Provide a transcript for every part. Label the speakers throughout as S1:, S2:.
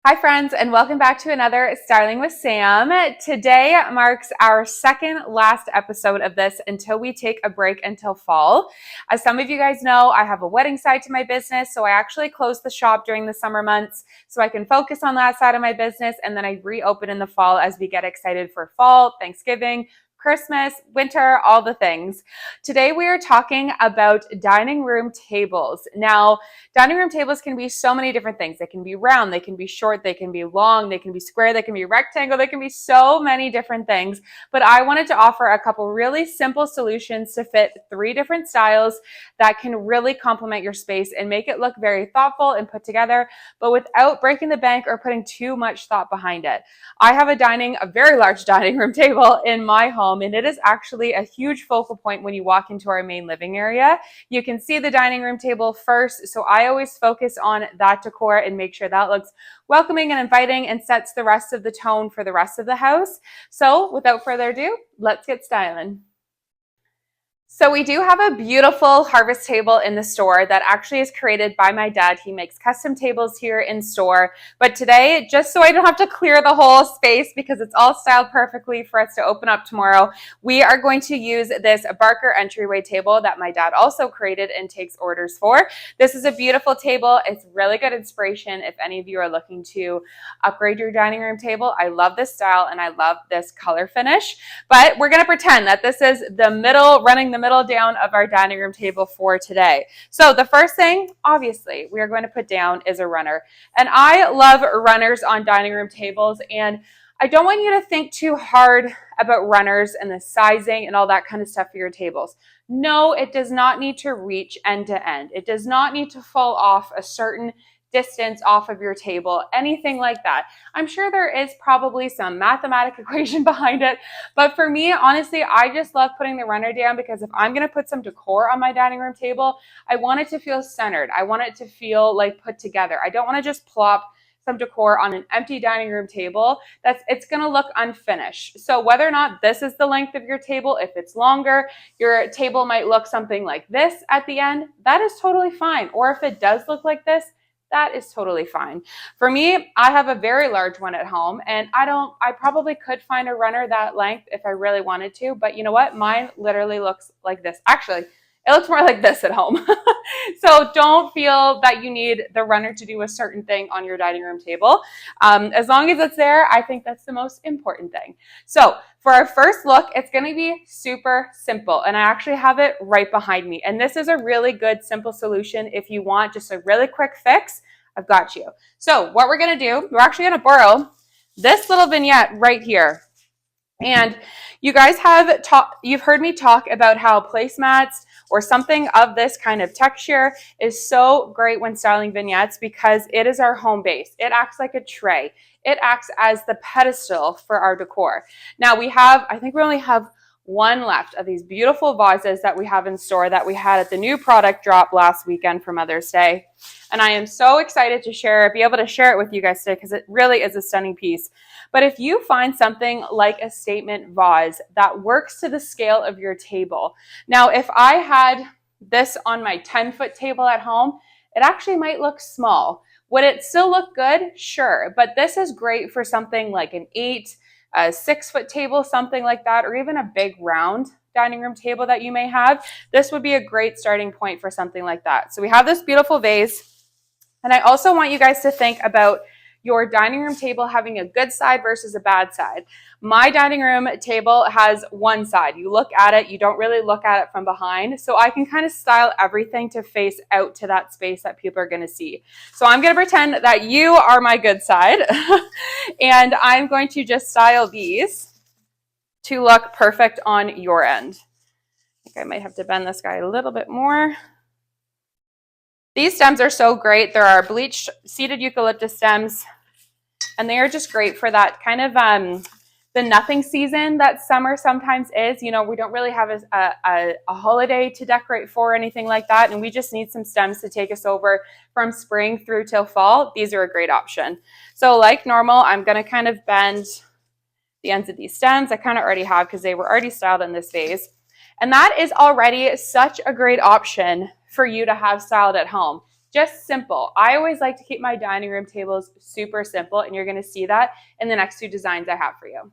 S1: Hi friends, and welcome back to another Styling with Sam. Today marks our second last episode of this until we take a break until fall. As some of you guys know, I have a wedding side to my business, so I actually close the shop during the summer months so I can focus on that side of my business, and then I reopen in the fall as we get excited for fall, Thanksgiving, Christmas, winter, all the things. Today we are talking about dining room tables. Now, dining room tables can be so many different things. They can be round, they can be short, they can be long, they can be square, they can be rectangle, they can be so many different things. But I wanted to offer a couple really simple solutions to fit 3 different styles that can really complement your space and make it look very thoughtful and put together, but without breaking the bank or putting too much thought behind it. I have a very large dining room table in my home, and it is actually a huge focal point when you walk into our main living area. You can see the dining room table first, so I always focus on that decor and make sure that looks welcoming and inviting and sets the rest of the tone for the rest of the house. So without further ado, let's get styling. So we do have a beautiful harvest table in the store that actually is created by my dad. He makes custom tables here in store. But today, just so I don't have to clear the whole space because it's all styled perfectly for us to open up tomorrow, we are going to use this Barker entryway table that my dad also created and takes orders for. This is a beautiful table. It's really good inspiration if any of you are looking to upgrade your dining room table. I love this style and I love this color finish. But we're going to pretend that this is the middle, running the middle down of our dining room table for today. So the first thing, obviously, we are going to put down is a runner. And I love runners on dining room tables, and I don't want you to think too hard about runners and the sizing and all that kind of stuff for your tables. No, it does not need to reach end to end. It does not need to fall off a certain distance off of your table, anything like that. I'm sure there is probably some mathematical equation behind it, but for me, honestly, I just love putting the runner down because if I'm going to put some decor on my dining room table, I want it to feel centered. I want it to feel like put together. I don't want to just plop some decor on an empty dining room table. It's going to look unfinished. So whether or not this is the length of your table, if it's longer, your table might look something like this at the end. That is totally fine. Or if it does look like this, that is totally fine. For me, I have a very large one at home, and I probably could find a runner that length if I really wanted to, but you know what? Mine literally looks like this. Actually, it looks more like this at home. So don't feel that you need the runner to do a certain thing on your dining room table. As long as it's there, I think that's the most important thing. So for our first look, it's going to be super simple, and I actually have it right behind me. And this is a really good, simple solution if you want just a really quick fix. I've got you. So what we're going to do, we're actually going to borrow this little vignette right here. And you guys you've heard me talk about how placemats or something of this kind of texture is so great when styling vignettes because it is our home base. It acts like a tray. It acts as the pedestal for our decor. Now I think we only have one left of these beautiful vases that we have in store that we had at the new product drop last weekend for Mother's Day. And I am so excited to be able to share it with you guys today because it really is a stunning piece. But if you find something like a statement vase that works to the scale of your table. Now, if I had this on my 10-foot table at home, it actually might look small. Would it still look good? Sure. But this is great for something like a 6-foot table, something like that, or even a big round dining room table that you may have. This would be a great starting point for something like that. So we have this beautiful vase. And I also want you guys to think about your dining room table having a good side versus a bad side. My dining room table has one side. You look at it, you don't really look at it from behind. So I can kind of style everything to face out to that space that people are going to see. So I'm going to pretend that you are my good side. And I'm going to just style these to look perfect on your end. I think I might have to bend this guy a little bit more. These stems are so great. There are bleached seeded eucalyptus stems, and they are just great for that kind of the nothing season that summer sometimes is. You know, we don't really have a holiday to decorate for or anything like that, and we just need some stems to take us over from spring through till fall. These are a great option. So like normal, I'm going to kind of bend the ends of these stems. I kind of already have because they were already styled in this vase. And that is already such a great option for you to have styled at home. Just simple. I always like to keep my dining room tables super simple, and you're going to see that in the next two designs I have for you.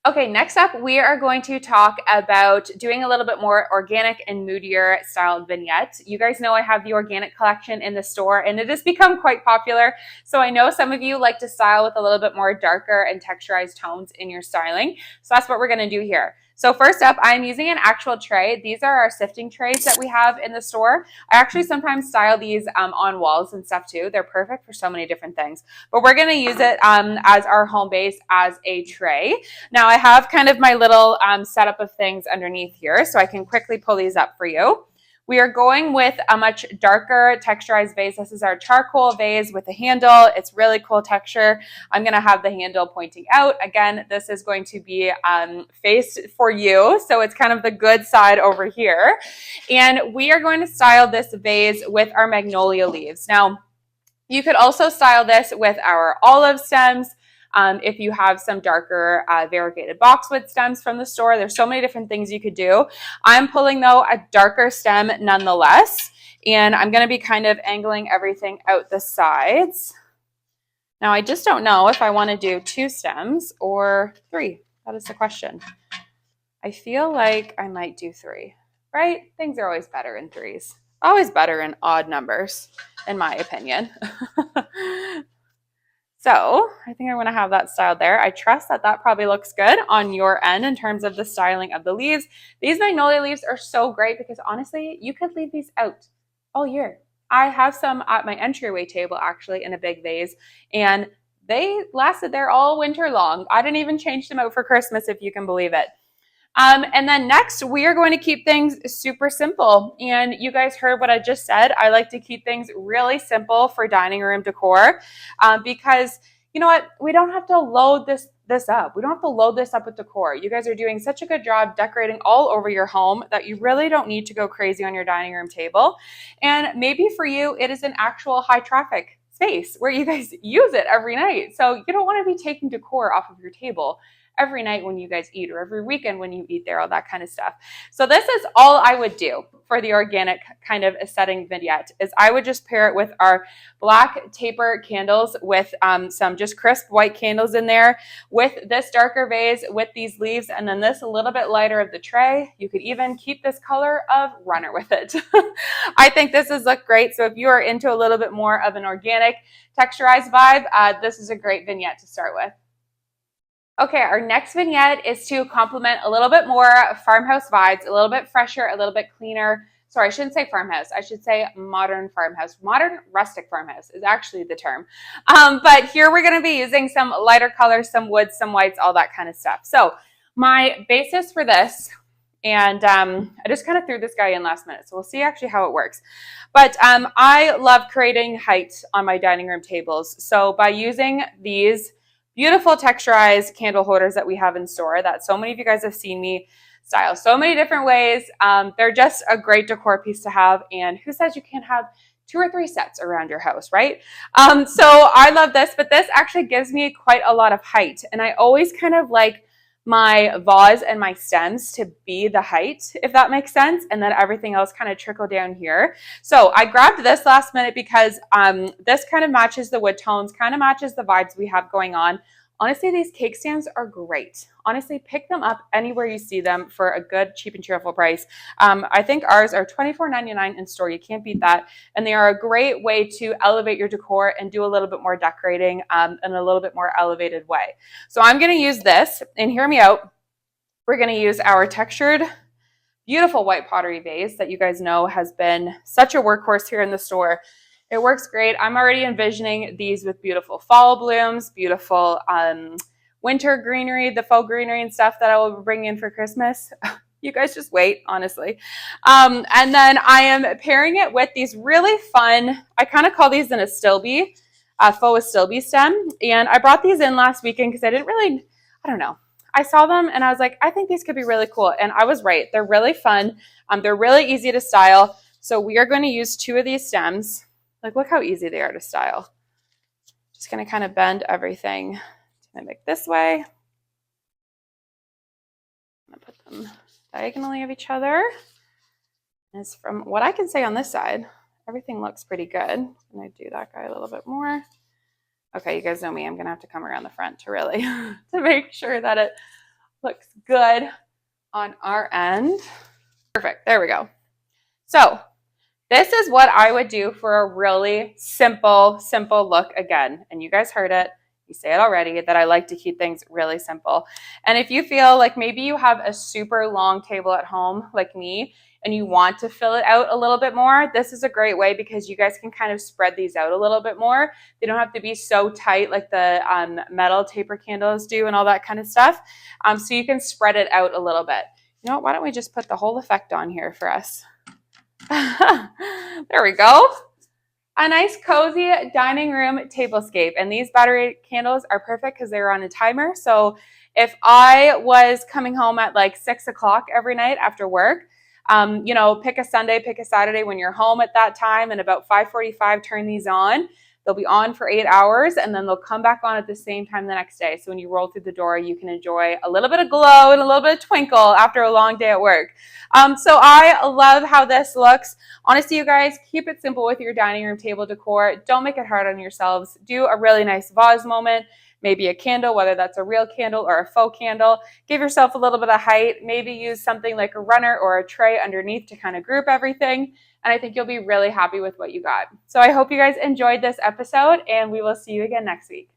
S1: Okay, next up, we are going to talk about doing a little bit more organic and moodier styled vignettes. You guys know I have the organic collection in the store, and it has become quite popular. So I know some of you like to style with a little bit more darker and texturized tones in your styling. So that's what we're going to do here. So first up, I'm using an actual tray. These are our sifting trays that we have in the store. I actually sometimes style these on walls and stuff too. They're perfect for so many different things. But we're going to use it as our home base as a tray. Now I have kind of my little setup of things underneath here, so I can quickly pull these up for you. We are going with a much darker texturized vase. This is our charcoal vase with a handle. It's really cool texture. I'm going to have the handle pointing out. Again, this is going to be faced for you, so it's kind of the good side over here. And we are going to style this vase with our magnolia leaves. Now, you could also style this with our olive stems. If you have some darker variegated boxwood stems from the store, there's so many different things you could do. I'm pulling, though, a darker stem nonetheless, and I'm going to be kind of angling everything out the sides. Now, I just don't know if I want to do 2 stems or 3. That is the question. I feel like I might do 3, right? Things are always better in 3s. Always better in odd numbers, in my opinion. So I think I'm going to have that styled there. I trust that that probably looks good on your end in terms of the styling of the leaves. These magnolia leaves are so great because honestly, you could leave these out all year. I have some at my entryway table actually in a big vase, and they lasted there all winter long. I didn't even change them out for Christmas, if you can believe it. And then next, we are going to keep things super simple. And you guys heard what I just said. I like to keep things really simple for dining room decor because, you know what, we don't have to load this up. We don't have to load this up with decor. You guys are doing such a good job decorating all over your home that you really don't need to go crazy on your dining room table. And maybe for you, it is an actual high traffic space where you guys use it every night. So you don't want to be taking decor off of your table every night when you guys eat or every weekend when you eat there, all that kind of stuff. So this is all I would do for the organic kind of setting vignette is I would just pair it with our black taper candles with some just crisp white candles in there with this darker vase with these leaves and then this a little bit lighter of the tray. You could even keep this color of runner with it. I think this has looked great. So if you are into a little bit more of an organic texturized vibe, this is a great vignette to start with. Okay, our next vignette is to complement a little bit more farmhouse vibes, a little bit fresher, a little bit cleaner. Sorry, I shouldn't say farmhouse. I should say modern farmhouse. Modern rustic farmhouse is actually the term. But here we're going to be using some lighter colors, some woods, some whites, all that kind of stuff. So my basis for this, and I just kind of threw this guy in last minute, so we'll see actually how it works. But I love creating height on my dining room tables. So by using these beautiful texturized candle holders that we have in store that so many of you guys have seen me style so many different ways. They're just a great decor piece to have. And who says you can't have 2 or 3 sets around your house, right? So I love this, but this actually gives me quite a lot of height. And I always kind of like my vase and my stems to be the height, if that makes sense, and then everything else kind of trickle down here. So I grabbed this last minute because this kind of matches the wood tones, kind of matches the vibes we have going on. Honestly, these cake stands are great. Honestly, pick them up anywhere you see them for a good, cheap, and cheerful price. I think ours are $24.99 in store. You can't beat that. And they are a great way to elevate your decor and do a little bit more decorating in a little bit more elevated way. So I'm going to use this, and hear me out. We're going to use our textured, beautiful white pottery vase that you guys know has been such a workhorse here in the store. It works great. I'm already envisioning these with beautiful fall blooms, beautiful winter greenery, the faux greenery and stuff that I will bring in for Christmas. You guys just wait, honestly. And then I am pairing it with these really fun, I kind of call these an astilbe, faux astilbe stem. And I brought these in last weekend because I didn't really, I don't know. I saw them and I was like, I think these could be really cool. And I was right. They're really fun. They're really easy to style. So we are going to use 2 of these stems. Like, look how easy they are to style. Just going to kind of bend everything to mimic this way. I'm going to put them diagonally of each other. And it's from what I can say on this side, everything looks pretty good. I'm going to do that guy a little bit more. Okay, you guys know me. I'm going to have to come around the front to really, to make sure that it looks good on our end. Perfect. There we go. So this is what I would do for a really simple look again. And you guys heard it. You say it already that I like to keep things really simple. And if you feel like maybe you have a super long table at home like me and you want to fill it out a little bit more, this is a great way because you guys can kind of spread these out a little bit more. They don't have to be so tight like the metal taper candles do and all that kind of stuff. So you can spread it out a little bit. You know what? Why don't we just put the whole effect on here for us? There we go. A nice cozy dining room tablescape. And these battery candles are perfect because they're on a timer. So if I was coming home at like 6 o'clock every night after work, you know, pick a Sunday, pick a Saturday when you're home at that time, and about 5:45, turn these on. They'll be on for 8 hours and then they'll come back on at the same time the next day. So when you roll through the door, you can enjoy a little bit of glow and a little bit of twinkle after a long day at work. So I love how this looks. Honestly, you guys, keep it simple with your dining room table decor. Don't make it hard on yourselves. Do a really nice vase moment. Maybe a candle, whether that's a real candle or a faux candle. Give yourself a little bit of height. Maybe use something like a runner or a tray underneath to kind of group everything. And I think you'll be really happy with what you got. So I hope you guys enjoyed this episode, and we will see you again next week.